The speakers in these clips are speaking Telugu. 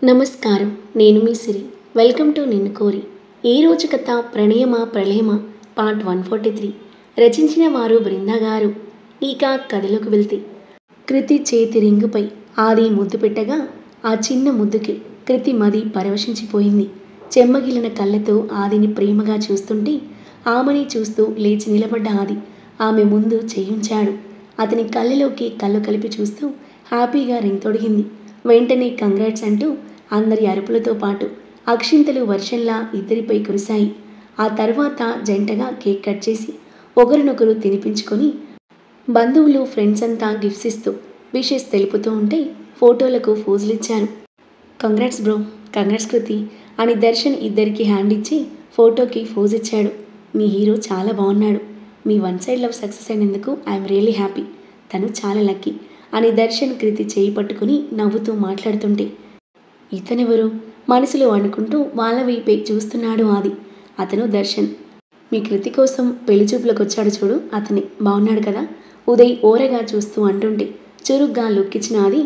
నమస్కారం. నేను మీ సిరి. వెల్కమ్ టు నిన్ను కోరి. ఈ రోజు కథ ప్రణయమ ప్రళయమ పార్ట్ 143. రచించిన వారు బృందా గారు. ఇక కథలోకి వెళ్తే కృతి చేతి రింగుపై ఆది ముద్దు పెట్టగా ఆ చిన్న ముద్దుకి కృతి మది పరవశించిపోయింది. చెమ్మగిలిన కళ్ళతో ఆదిని ప్రేమగా చూస్తుంటే ఆమెని చూస్తూ లేచి నిలబడ్డ ఆది ఆమె ముందు చేయుంచాడు. అతని కళ్ళలోకి కళ్ళు కలిపి చూస్తూ హ్యాపీగా రింగ్ తొడిగింది. వెంటనే కంగ్రాట్స్ అంటూ అందరి అరుపులతో పాటు అక్షింతలు వర్షంలా ఇద్దరిపై కురిశాయి. ఆ తర్వాత జంటగా కేక్ కట్ చేసి ఒకరినొకరు తినిపించుకొని బంధువులు ఫ్రెండ్స్ అంతా గిఫ్ట్స్ ఇస్తూ విషెస్ తెలుపుతూ ఉంటే ఫోటోలకు ఫోజులిచ్చారు. కంగ్రాట్స్ బ్రో, కంగ్రాట్స్ కృతి అని దర్శన్ ఇద్దరికి హ్యాండ్ ఇచ్చి ఫోటోకి ఫోజ్ ఇచ్చాడు. మీ హీరో చాలా బాగున్నాడు. మీ వన్ సైడ్ లవ్ సక్సెస్ అయినందుకు ఐఎమ్ రియల్లీ హ్యాపీ. తను చాలా లక్కీ అని దర్శన్ కృతి చేయి పట్టుకుని నవ్వుతూ మాట్లాడుతుంటే ఇతనెవరు మనసులో అనుకుంటూ వాళ్ళ వైపే చూస్తున్నాడు ఆది. అతను దర్శన్. మీ కృతి కోసం పెళ్లి చూపులకు వచ్చాడు చూడు, అతనే. బాగున్నాడు కదా? ఉదయ్ ఓరగా చూస్తూ అంటుంటే చురుగ్గా లుక్కిచ్చిన ఆది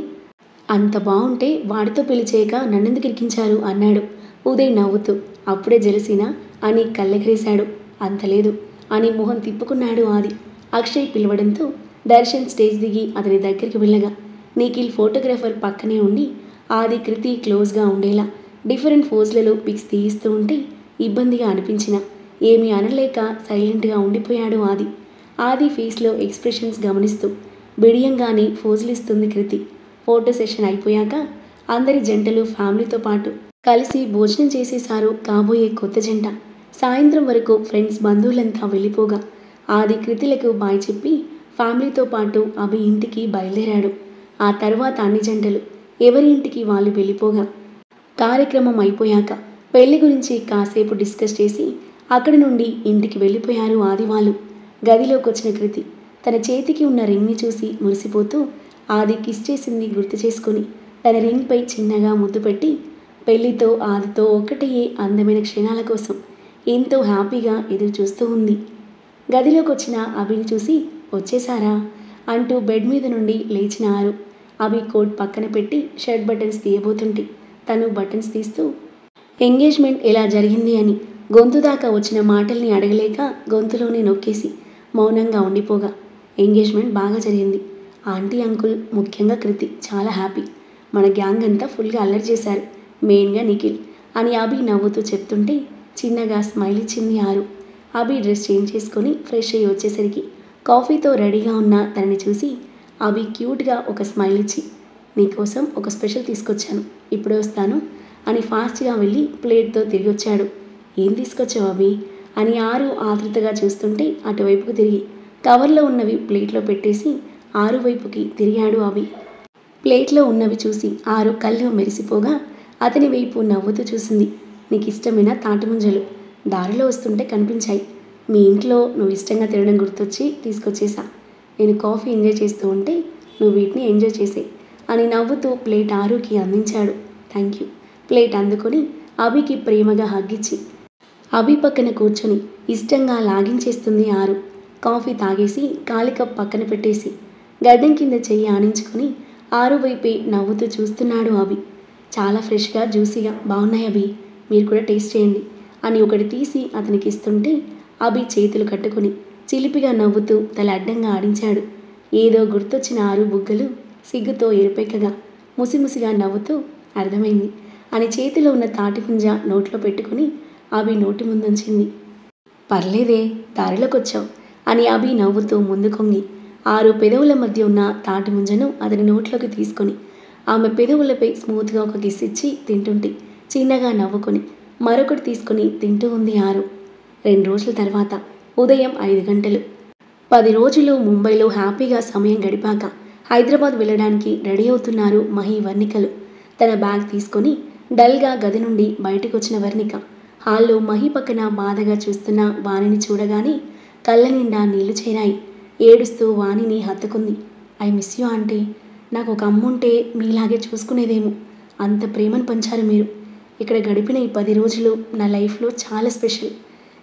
అంత బాగుంటే వాడితో పెళ్లి చేయక నన్నెందుకు ఇరికించారు అన్నాడు ఉదయ్ నవ్వుతూ. అప్పుడే జలసీనా అని కళ్ళెగరేశాడు. అంతలేదు అని మొహం తిప్పుకున్నాడు ఆది. అక్షయ్ పిలవడంతో దర్శన్ స్టేజ్ దిగి అతని దగ్గరికి వెళ్ళగా నిఖిల్ ఫోటోగ్రాఫర్ పక్కనే ఉండి ఆది కృతి క్లోజ్గా ఉండేలా డిఫరెంట్ ఫోజ్లలో పిక్స్ తీయిస్తూ ఉంటే ఇబ్బందిగా అనిపించిన ఏమీ అనలేక సైలెంట్గా ఉండిపోయాడు ఆది. ఆది ఫేస్లో ఎక్స్ప్రెషన్స్ గమనిస్తూ బిడియంగానే ఫోజులిస్తుంది కృతి. ఫోటో సెషన్ అయిపోయాక అందరి జంటలు ఫ్యామిలీతో పాటు కలిసి భోజనం చేసేశారు కాబోయే కొత్త జంట. సాయంత్రం వరకు ఫ్రెండ్స్ బంధువులంతా వెళ్ళిపోగా ఆది కృతిలకు బాయ్ చెప్పి ఫ్యామిలీతో పాటు అభి ఇంటికి బయలుదేరాడు. ఆ తర్వాత అన్ని జంటలు ఎవరి ఇంటికి వాళ్ళు వెళ్ళిపోగా కార్యక్రమం అయిపోయాక పెళ్లి గురించి కాసేపు డిస్కస్ చేసి అక్కడి నుండి ఇంటికి వెళ్ళిపోయారు ఆది వాళ్ళు. గదిలోకి వచ్చిన కృతి తన చేతికి ఉన్న రింగ్ని చూసి మురిసిపోతూ ఆది కిస్ చేసింది గుర్తు చేసుకుని తన రింగ్పై చిన్నగా ముద్దు పెట్టి పెళ్లితో ఆదితో ఒక్కటయ్యే అందమైన క్షణాల కోసం ఎంతో హ్యాపీగా ఎదురు చూస్తూ ఉంది. గదిలోకి వచ్చిన అభిని చూసి వచ్చేసారా అంటూ బెడ్ మీద నుండి లేచిన ఆరు అభి కోట్ పక్కన పెట్టి షర్ట్ బటన్స్ తీయబోతుంటే తను బటన్స్ తీస్తూ ఎంగేజ్మెంట్ ఎలా జరిగింది అని గొంతు దాకా వచ్చిన మాటల్ని అడగలేక గొంతులోనే నొక్కేసి మౌనంగా ఉండిపోగా ఎంగేజ్మెంట్ బాగా జరిగింది. ఆంటీ అంకుల్ ముఖ్యంగా కృతి చాలా హ్యాపీ. మన గ్యాంగ్ అంతా ఫుల్గా అల్లరి చేశారు, మెయిన్గా నిఖిల్ అని అభి నవ్వుతూ చెప్తుంటే చిన్నగా స్మైల్ ఇచ్చింది ఆరు. అభి డ్రెస్ చేంజ్ చేసుకొని ఫ్రెష్ అయ్యి వచ్చేసరికి కాఫీతో రెడీగా ఉన్న తనని చూసి అభి క్యూట్గా ఒక స్మైల్ ఇచ్చి నీకోసం ఒక స్పెషల్ తీసుకొచ్చాను, ఇప్పుడే వస్తాను అని ఫాస్ట్గా వెళ్ళి ప్లేట్తో తిరిగి వచ్చాడు. ఏం తీసుకొచ్చావు అభి అని ఆరు ఆతృతగా చూస్తుంటే అటువైపుకు తిరిగి కవర్లో ఉన్నవి ప్లేట్లో పెట్టేసి ఆరు వైపుకి తిరిగాడు అభి. ప్లేట్లో ఉన్నవి చూసి ఆరు కళ్ళు మెరిసిపోగా అతని వైపు నవ్వుతూ చూసింది. నీకు ఇష్టమైన తాటిముంజలు దారిలో వస్తుంటే కనిపించాయి. మీ ఇంట్లో నువ్వు ఇష్టంగా తినడం గుర్తొచ్చి తీసుకొచ్చేసా. నేను కాఫీ ఎంజాయ్ చేస్తూ ఉంటే నువ్వు వీటిని ఎంజాయ్ చేసే అని నవ్వుతూ ప్లేట్ ఆరుకి అందించాడు. Thank you. ప్లేట్ అందుకొని అభికి ప్రేమగా హగ్గిచ్చి అభి పక్కన కూర్చొని ఇష్టంగా లాగించేస్తుంది ఆరు. కాఫీ తాగేసి ఖాళీ కప్ పక్కన పెట్టేసి గడ్డం కింద చెయ్యి ఆనించుకొని ఆరు వైపే నవ్వుతూ చూస్తున్నాడు అభి. చాలా ఫ్రెష్గా జ్యూసీగా బాగున్నాయి అభి, మీరు కూడా టేస్ట్ చేయండి అని ఒకటి తీసి అతనికి ఇస్తుంటే అభి చేతులు కట్టుకుని చిలిపిగా నవ్వుతూ తల అడ్డంగా ఆడించాడు. ఏదో గుర్తొచ్చిన ఆరు బుగ్గలు సిగ్గుతో ఎరుపెక్కగా ముసిముసిగా నవ్వుతూ అర్థమైంది అని చేతిలో ఉన్న తాటిపుంజ నోట్లో పెట్టుకుని అభి నోటి ముందుంచింది. పర్లేదే, దారిలోకి వచ్చావు అని అభి నవ్వుతూ ముందు కొంగి ఆరు పెదవుల మధ్య ఉన్న తాటిముంజను అతని నోట్లోకి తీసుకొని ఆమె పెదవులపై స్మూత్గా ఒక కిస్ ఇచ్చి తింటుంటే చిన్నగా నవ్వుకొని మరొకటి తీసుకుని తింటూ ఉంది ఆరు. 2 రోజుల తర్వాత ఉదయం 5 గంటలు. 10 రోజులు ముంబైలో హ్యాపీగా సమయం గడిపాక హైదరాబాద్ వెళ్ళడానికి రెడీ అవుతున్నారు మహి వర్ణికలు. తన బ్యాగ్ తీసుకొని డల్గా గది నుండి బయటకు వచ్చిన వర్ణిక హాల్లో మహి పక్కన బాధగా చూస్తున్న వాణిని చూడగానే కళ్ళ నిండా నీళ్లు చేరాయి. ఏడుస్తూ వాణిని హత్తుకుంది. I miss you aunty. నాకు ఒక అమ్ముంటే మీలాగే చూసుకునేదేమో. అంత ప్రేమను పంచారు మీరు. ఇక్కడ గడిపిన ఈ 10 రోజులు నా లైఫ్లో చాలా స్పెషల్.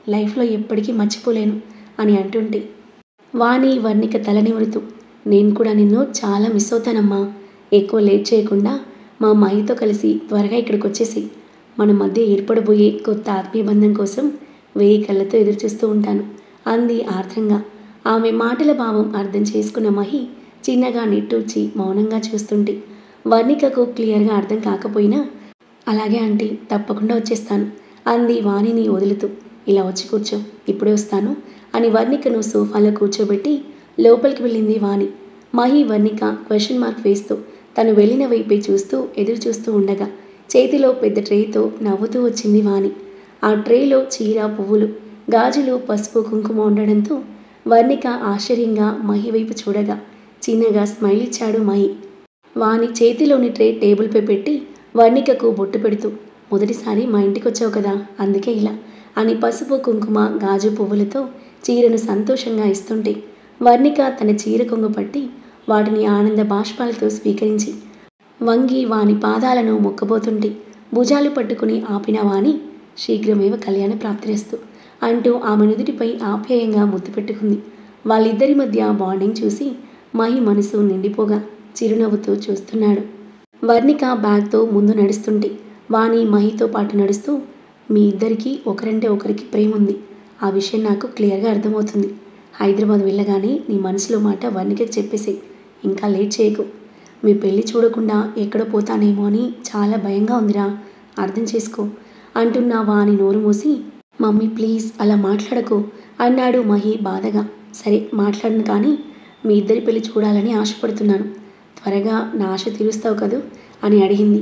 లైఫ్లో ఎప్పటికీ మర్చిపోలేను అని అంటుంటే వాణి వర్ణిక తల నిమురుతూ నేను కూడా నిన్ను చాలా మిస్ అవుతానమ్మా. ఎక్కువ లేట్ చేయకుండా మా మహితో కలిసి త్వరగా ఇక్కడికి వచ్చేసి మన మధ్య ఏర్పడబోయే కొత్త ఆత్మీయ బంధం కోసం 1000 కళ్ళతో ఎదురుచూస్తూ ఉంటాను అంది ఆర్ద్రంగా. ఆమె మాటల భావం అర్థం చేసుకున్న మహి చిన్నగా నిట్టూర్చి మౌనంగా చూస్తుంటే వర్ణికకు క్లియర్గా అర్థం కాకపోయినా అలాగే ఆంటీ, తప్పకుండా వచ్చేస్తాను అంది వాణిని వదులుతూ. ఇలా వచ్చి కూర్చో, ఇప్పుడే వస్తాను అని వర్ణికను సోఫాలో కూర్చోబెట్టి లోపలికి వెళ్ళింది వాణి. మహి వర్ణిక క్వశ్చన్ మార్క్ వేస్తూ తను వెళ్ళిన వైపే చూస్తూ ఎదురు చూస్తూ ఉండగా చేతిలో పెద్ద ట్రేతో నవ్వుతూ వచ్చింది వాణి. ఆ ట్రేలో చీర, పువ్వులు, గాజులు, పసుపు, కుంకుమ ఉండడంతో వర్ణిక ఆశ్చర్యంగా మహి వైపు చూడగా చిన్నగా స్మైల్ ఇచ్చాడు మహి. వాణి చేతిలోని ట్రే టేబుల్పై పెట్టి వర్ణికకు బొట్టు పెడుతూ, మొదటిసారి మా ఇంటికి వచ్చావు కదా, అందుకే ఇలా అని పసుపు, కుంకుమ, గాజు పువ్వులతో చీరను సంతోషంగా ఇస్తుంటే వర్ణిక తన చీర కొంగు పట్టి వాటిని ఆనంద బాష్పాలతో స్వీకరించి వంగి వాని పాదాలను మొక్కబోతుంటే భుజాలు పట్టుకుని ఆపిన వాణి శీఘ్రమేవ కళ్యాణ ప్రాప్తిరేస్తూ అంటూ ఆమె నుదుటిపై ఆప్యాయంగా ముద్దు పెట్టుకుంది. వాళ్ళిద్దరి మధ్య బాండింగ్ చూసి మహి మనసు నిండిపోగా చిరునవ్వుతూ చూస్తున్నాడు. వర్ణిక బ్యాగ్తో ముందు నడుస్తుంటే వాణి మహితో పాటు నడుస్తూ, మీ ఇద్దరికీ ఒకరంటే ఒకరికి ప్రేమ ఉంది, ఆ విషయం నాకు క్లియర్గా అర్థమవుతుంది. హైదరాబాద్ వెళ్ళగానే నీ మనసులో మాట వర్ణికకి చెప్పేసేయ్, ఇంకా లేట్ చేయకు. మీ పెళ్ళి చూడకుండా ఎక్కడ పోతానేమో అని చాలా భయంగా ఉందిరా, అర్థం చేసుకో అంటున్న వాణి నోరు మూసి, మమ్మీ ప్లీజ్ అలా మాట్లాడకు అన్నాడు మహి బాధగా. సరే మాట్లాడను, కానీ మీ ఇద్దరి పెళ్లి చూడాలని ఆశపడుతున్నాను, త్వరగా నా ఆశ తీరుస్తావు కదూ అని అడిగింది.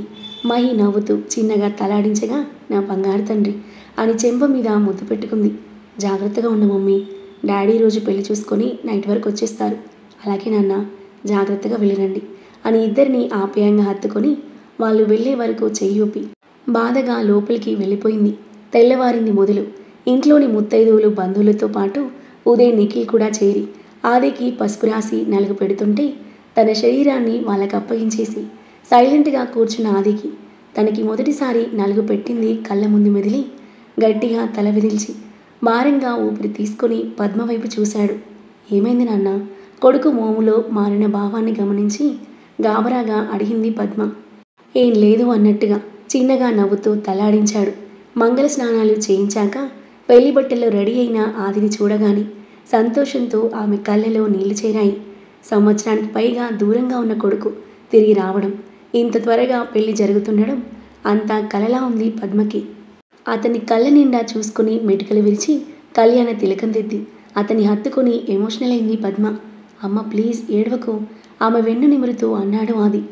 మహి నవ్వుతూ చిన్నగా తలాడించగా నా బంగారు తండ్రి అని చెంప మీద ముద్దు పెట్టుకుంది. జాగ్రత్తగా ఉండు మమ్మీ, డాడీ రోజు పెళ్లి చూసుకొని నైట్ వరకు వచ్చేస్తారు. అలాగే నాన్న, జాగ్రత్తగా వెళ్ళిరండి అని ఇద్దరిని ఆప్యాయంగా హత్తుకొని వాళ్ళు వెళ్ళే వరకు చెయ్యూపి బాధగా లోపలికి వెళ్ళిపోయింది. తెల్లవారింది మొదలు. ఇంట్లోని ముత్తైదువులు బంధువులతో పాటు ఉదయ్, నిఖిల్ కూడా చేరి ఆదికి పసుపు రాసి నలుగు పెడుతుంటే తన శరీరాన్ని వాళ్ళకి అప్పగించేసి సైలెంట్గా కూర్చున్న ఆదికి తనకి మొదటిసారి నలుగు పెట్టింది కళ్ళ ముందు మెదిలి గట్టిగా తల విదిల్చి భారంగా ఊపిరి తీసుకొని పద్మ వైపు చూశాడు. ఏమైంది నాన్న? కొడుకు మోములో మారిన భావాన్ని గమనించి గాబరాగా అడిగింది పద్మ. ఏం లేదు అన్నట్టుగా చిన్నగా నవ్వుతూ తలాడించాడు. మంగళ స్నానాలు చేయించాక పెళ్లి బట్టల్లో రెడీ అయిన ఆదిని చూడగానే సంతోషంతో ఆమె కళ్ళలో నీళ్లు చేరాయి. సంవత్సరానికి పైగా దూరంగా ఉన్న కొడుకు తిరిగి రావడం, ఇంత త్వరగా పెళ్లి జరుగుతుండడం అంతా కలలా ఉంది పద్మకి. అతని కళ్ళ నిండా చూసుకుని మెటుకలు విరిచి కళ్యాణ తిలకం దిద్ది అతని హత్తుకొని ఎమోషనల్ అయింది పద్మ. అమ్మ ప్లీజ్ ఏడవకు ఆమె వెన్ను నిమురుతూ అన్నాడు ఆది.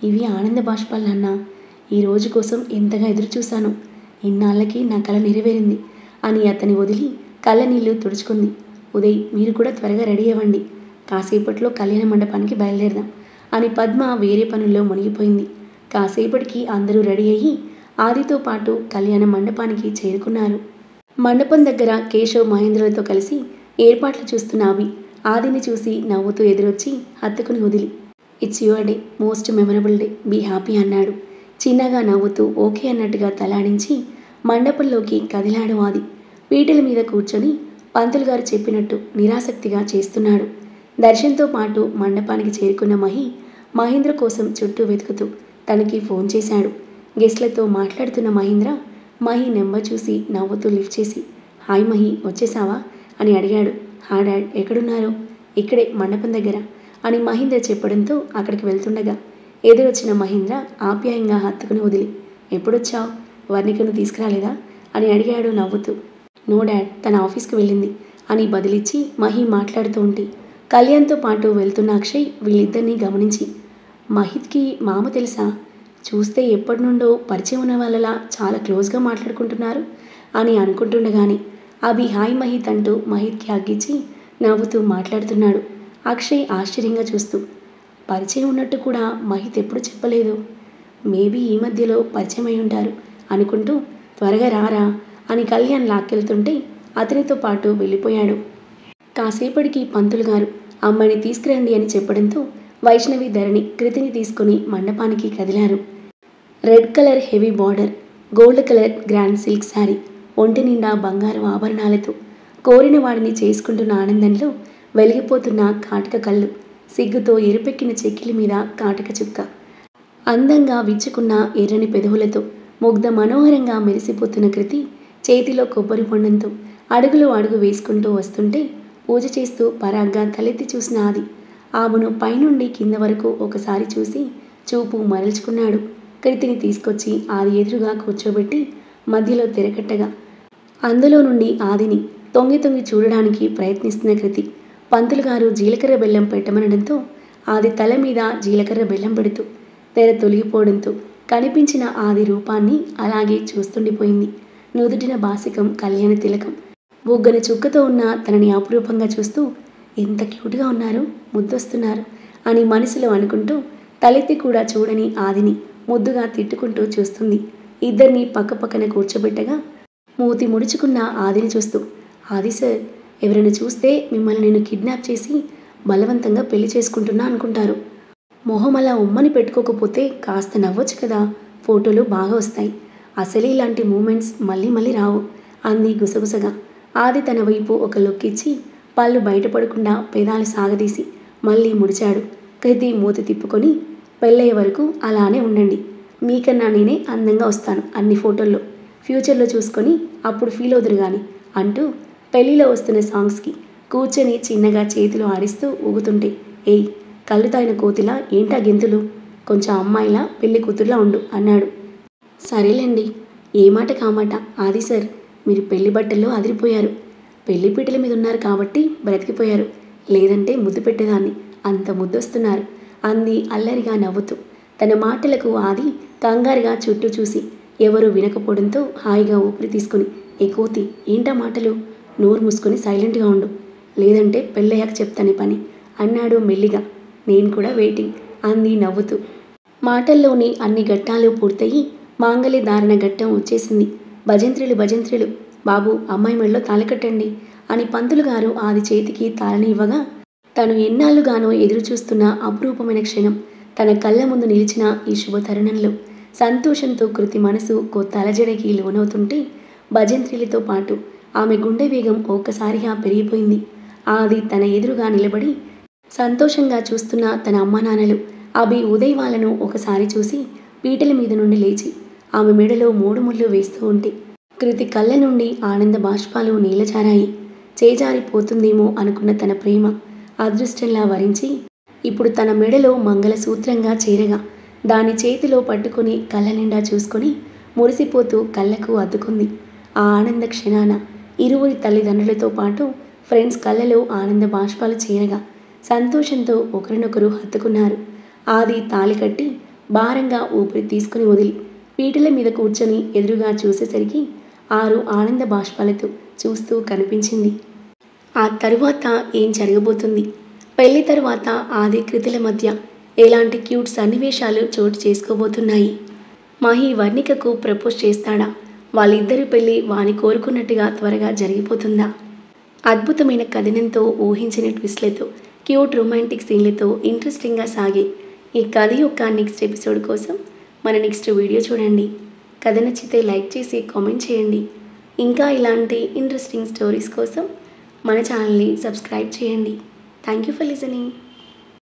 ఇవి ఆనంద బాష్పాలన్నా, ఈ రోజు కోసం ఎంతగా ఎదురు చూశాను, ఇన్నాళ్ళకి నా కల నెరవేరింది అని అతని వదిలి కళ్ళ నీళ్లు తుడుచుకుంది. ఉదయ్, మీరు కూడా త్వరగా రెడీ అవ్వండి, కాసేపట్లో కళ్యాణ మండపానికి బయలుదేరదాం అని పద్మ వేరే పనుల్లో మునిగిపోయింది. కాసేపటికి అందరూ రెడీ అయ్యి ఆదితో పాటు కళ్యాణ మండపానికి చేరుకున్నారు. మండపం దగ్గర కేశవ్, మహేంద్రలతో కలిసి ఏర్పాట్లు చూస్తున్న అవి ఆదిని చూసి నవ్వుతూ ఎదురొచ్చి హత్తుకుని వదిలి, it's your day, most memorable day, be happy అన్నాడు. చిన్నగా నవ్వుతూ ఓకే అన్నట్టుగా తలాడించి మండపంలోకి కదిలాడు ఆది. పీటల మీద కూర్చొని పంతులు గారు చెప్పినట్టు నిరాసక్తిగా చేస్తున్నాడు. దర్శన్తో పాటు మండపానికి చేరుకున్న మహేంద్ర కోసం చుట్టూ వెతుకుతూ తనకి ఫోన్ చేశాడు. గెస్ట్లతో మాట్లాడుతున్న మహి నెంబర్ చూసి నవ్వుతూ లిఫ్ట్ చేసి, హాయ్ మహి, వచ్చేసావా అని అడిగాడు. హా డాడ్, ఎక్కడున్నారు? ఇక్కడే మండపం దగ్గర అని మహేంద్ర చెప్పడంతో అక్కడికి వెళ్తుండగా ఎదురొచ్చిన మహేంద్ర ఆప్యాయంగా హత్తుకుని వదిలి, ఎప్పుడొచ్చావు? వర్ణికను తీసుకురాలేదా అని అడిగాడు నవ్వుతూ. నో డాడ్, తన ఆఫీస్కి వెళ్ళింది అని బదిలిచ్చి మహి మాట్లాడుతూ ఉంటే కళ్యాణ్తో పాటు వెళ్తున్న అక్షయ్ వీళ్ళిద్దరినీ గమనించి, మహిత్కి మామ తెలుసా? చూస్తే ఎప్పటి నుండో పరిచయం ఉన్న వాళ్ళలా చాలా క్లోజ్గా మాట్లాడుకుంటున్నారు అని అనుకుంటుండగానే అభి హాయ్ మహిత్ అంటూ మహిత్కి హగ్గిచ్చి నవ్వుతూ మాట్లాడుతున్నాడు. అక్షయ్ ఆశ్చర్యంగా చూస్తూ, పరిచయం ఉన్నట్టు కూడా మహిత్ ఎప్పుడు చెప్పలేదు, మేబీ ఈ మధ్యలో పరిచయం అయి ఉంటారు అనుకుంటూ త్వరగా రారా అని కళ్యాణ్ లాక్కెళ్తుంటే అతనితో పాటు వెళ్ళిపోయాడు. కాసేపటికి పంతులు గారు అమ్మాయిని తీసుకురండి అని చెప్పడంతో వైష్ణవి, ధరణి కృతిని తీసుకుని మండపానికి కదిలారు. Red colour heavy border, gold colour grand silk sari, ఒంటి నిండా బంగారు ఆభరణాలతో కోరిన వాడిని చేసుకుంటున్న ఆనందంలో వెలిగిపోతున్న కాటక కళ్ళు, సిగ్గుతో ఎరుపెక్కిన చెక్కిలి మీద కాటక చుక్క, అందంగా విచ్చుకున్న ఎర్రని పెదవులతో ముగ్ధ మనోహరంగా మెరిసిపోతున్న కృతి చేతిలో కొబ్బరి బొండంతో అడుగులు అడుగు వేసుకుంటూ వస్తుంటే పూజ చేస్తూ పరాగ్గా తలెత్తి చూసిన ఆది ఆమెను పైనుండి కింద వరకు ఒకసారి చూసి చూపు మరల్చుకున్నాడు. కృతిని తీసుకొచ్చి ఆది ఎదురుగా కూర్చోబెట్టి మధ్యలో తెరకట్టగా అందులో నుండి ఆదిని తొంగి తొంగి చూడడానికి ప్రయత్నిస్తున్న కృతి పంతులు గారు జీలకర్ర బెల్లం పెట్టమనడంతో ఆది తల మీద జీలకర్ర బెల్లం పెడుతూ తెర తొలగిపోవడంతో కనిపించిన ఆది రూపాన్ని అలాగే చూస్తుండిపోయింది. నుదుటిన బాసికం కళ్యాణ తిలకం బుగ్గన చుక్కతో ఉన్న తనని అపురూపంగా చూస్తూ ఎంత క్యూట్గా ఉన్నారు, ముద్దొస్తున్నారు అని మనసులో అనుకుంటూ తలెత్తి కూడా చూడని ఆదిని ముద్దుగా తిట్టుకుంటూ చూస్తుంది. ఇద్దరిని పక్కపక్కన కూర్చోబెట్టగా మూతి ముడుచుకున్న ఆదిని చూస్తూ, ఆది సార్, ఎవరైనా చూస్తే మిమ్మల్ని నేను కిడ్నాప్ చేసి బలవంతంగా పెళ్లి చేసుకుంటున్నా అనుకుంటారు. మొహం అలా ఉమ్మని పెట్టుకోకపోతే కాస్త నవ్వొచ్చు కదా, ఫోటోలు బాగా వస్తాయి. అసలే ఇలాంటి మూమెంట్స్ మళ్ళీ మళ్ళీ రావు అంది గుసగుసగా. ఆది తన వైపు ఒక లుక్ ఇచ్చి పళ్ళు బయటపడకుండా పెదాలు సాగదీసి మళ్ళీ ముడిచాడు. కృతి మూతి తిప్పుకొని, పెళ్ళయ్యే వరకు అలానే ఉండండి, మీకన్నా నేనే అందంగా వస్తాను అన్ని ఫోటోల్లో, ఫ్యూచర్లో చూసుకొని అప్పుడు ఫీల్ అవుదురు కానీ అంటూ పెళ్లిలో వస్తున్న సాంగ్స్కి కూర్చొని చిన్నగా చేతులు ఆడిస్తూ ఊగుతుంటే, ఏయ్ కళ్ళు తాగిన కోతిలా ఏంటా గెంతులు, కొంచెం అమ్మాయిలా పెళ్లి కూతుర్లా ఉండు అన్నాడు. సరేలేండి, ఏ మాట కామాట. ఆది సార్, మీరు పెళ్లి బట్టల్లో అదిరిపోయారు. పెళ్లి పీటల మీద ఉన్నారు కాబట్టి బ్రతికిపోయారు, లేదంటే ముద్దు పెట్టేదాన్ని, అంత ముద్దొస్తున్నారు అంది అల్లరిగా నవ్వుతూ. తన మాటలకు ఆది కంగారుగా చుట్టూ చూసి ఎవరూ వినకపోవడంతో హాయిగా ఊపిరి తీసుకుని, ఏ కోతి ఏంటా మాటలు, నోరు మూసుకొని సైలెంట్గా ఉండు, లేదంటే పెళ్ళయ్యాక చెప్తాను పని అన్నాడు మెల్లిగా. నేను కూడా వెయిటింగ్ అంది నవ్వుతూ. మాటల్లోని అన్ని ఘట్టాలు పూర్తయి మాంగళ్య ధారణ ఘట్టం వచ్చేసింది. భజంత్రులు భజంత్రులు, బాబు అమ్మాయి మెడలో తాళికట్టండి అని పంతులు గారు ఆది చేతికి తాళని ఇవ్వగా తను ఎన్నాళ్ళుగానో ఎదురు చూస్తున్న అపురూపమైన క్షణం తన కళ్ళ ముందు నిలిచిన ఈ శుభతరుణంలో సంతోషంతో కృతి మనసు కొత్త అలజడికి లోనవుతుంటే భజంత్రిలతో పాటు ఆమె గుండె వేగం ఒక్కసారిగా పెరిగిపోయింది. ఆది తన ఎదురుగా నిలబడి సంతోషంగా చూస్తున్న తన అమ్మానాన్నలు అభి ఉదయ్ వాళ్ళను ఒకసారి చూసి పీటల మీద నుండి లేచి ఆమె మెడలో 3 ముళ్ళు వేస్తూ ఉంటే కృతి కళ్ళ నుండి ఆనంద బాష్పాలు నీలచారాయి. చేజారిపోతుందేమో అనుకున్న తన ప్రేమ అదృష్టంలా వరించి ఇప్పుడు తన మెడలో మంగళసూత్రంగా చేరగా దాని చేతిలో పట్టుకొని కళ్ళ నిండా చూసుకొని మురిసిపోతూ కళ్ళకు అద్దుకుంది. ఆ ఆనంద క్షణాన ఇరువురి తల్లిదండ్రులతో పాటు ఫ్రెండ్స్ కళ్ళలో ఆనంద బాష్పాలు చేరగా సంతోషంతో ఒకరినొకరు హత్తుకున్నారు. ఆది తాళి కట్టి భారంగా ఊపిరి తీసుకుని వదిలి పీటల మీద కూర్చొని ఎదురుగా చూసేసరికి 6 ఆనంద బాష్పాలతో చూస్తూ కనిపించింది. ఆ తరువాత ఏం జరగబోతుంది, పెళ్లి తరువాత ఆది కృతుల మధ్య ఎలాంటి క్యూట్ సన్నివేశాలు చోటు చేసుకోబోతున్నాయి, మహి వర్ణికకు ప్రపోజ్ చేస్తాడా, వాళ్ళిద్దరి పెళ్లి వాని కోరుకున్నట్టుగా త్వరగా జరిగిపోతుందా, అద్భుతమైన కథనంతో ఊహించిన ట్విస్ట్లతో క్యూట్ రొమాంటిక్ సీన్లతో ఇంట్రెస్టింగ్గా సాగే ఈ కథ యొక్క నెక్స్ట్ ఎపిసోడ్ కోసం మన నెక్స్ట్ వీడియో చూడండి. కథ నచ్చితే లైక్ చేసి కామెంట్ చేయండి. ఇంకా ఇలాంటి ఇంట్రెస్టింగ్ స్టోరీస్ కోసం మన ఛానల్ని సబ్స్క్రైబ్ చేయండి. Thank you for listening.